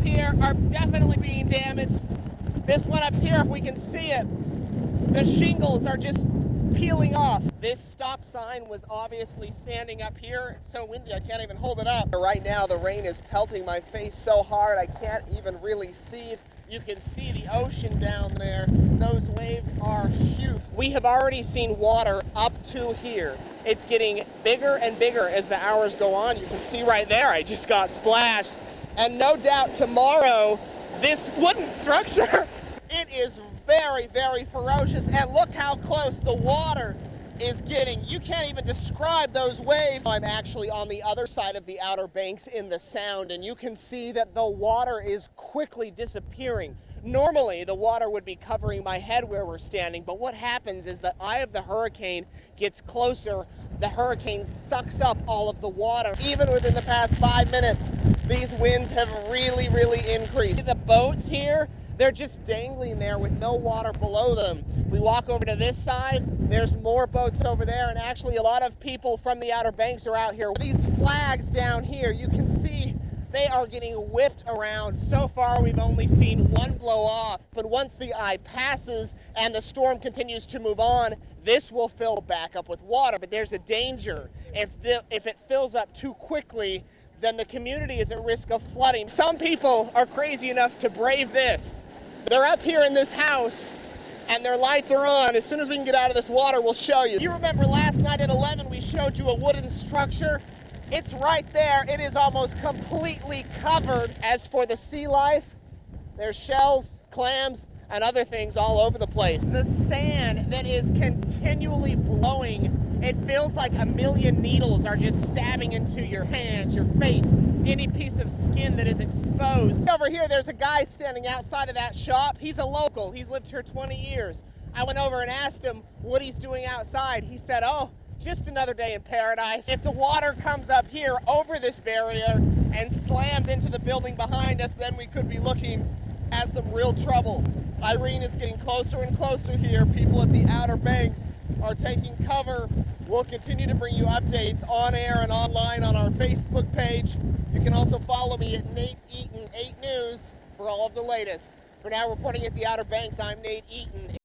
here are definitely being damaged. This one up here, if we can see it, the shingles are just peeling off. This stop sign was obviously standing up here. It's so windy I can't even hold it up. Right now the rain is pelting my face so hard I can't even really see it. You can see the ocean down there. Those waves are huge. We have already seen water up to here. It's getting bigger and bigger as the hours go on. You can see right there, I just got splashed. And no doubt tomorrow, this wooden structure, it is very, very ferocious. And look how close the water is getting. You can't even describe those waves. I'm actually on the other side of the Outer Banks in the Sound, and you can see that the water is quickly disappearing. Normally, the water would be covering my head where we're standing, but what happens is the eye of the hurricane gets closer. The hurricane sucks up all of the water. Even within the past 5 minutes, these winds have really, really increased. The boats here, they're just dangling there with no water below them. We walk over to this side, there's more boats over there, and actually a lot of people from the Outer Banks are out here. These flags down here, you can see they are getting whipped around. So far, we've only seen one blow off, but once the eye passes and the storm continues to move on, this will fill back up with water. But there's a danger. If it fills up too quickly, then the community is at risk of flooding. Some people are crazy enough to brave this. They're up here in this house, and their lights are on. As soon as we can get out of this water, we'll show you. You remember last night at 11, we showed you a wooden structure? It's right there. It is almost completely covered. As for the sea life, there's shells, clams, and other things all over the place. The sand that is continually blowing, it feels like a million needles are just stabbing into your hands, your face, any piece of skin that is exposed. Over here, there's a guy standing outside of that shop. He's a local. He's lived here 20 years. I went over and asked him what he's doing outside. He said, oh, just another day in paradise. If the water comes up here over this barrier and slams into the building behind us, then we could be looking at some real trouble. Irene is getting closer and closer here. People at the Outer Banks are taking cover. We'll continue to bring you updates on air and online on our Facebook page. You can also follow me at Nate Eaton 8 News for all of the latest. For now, reporting at the Outer Banks, I'm Nate Eaton.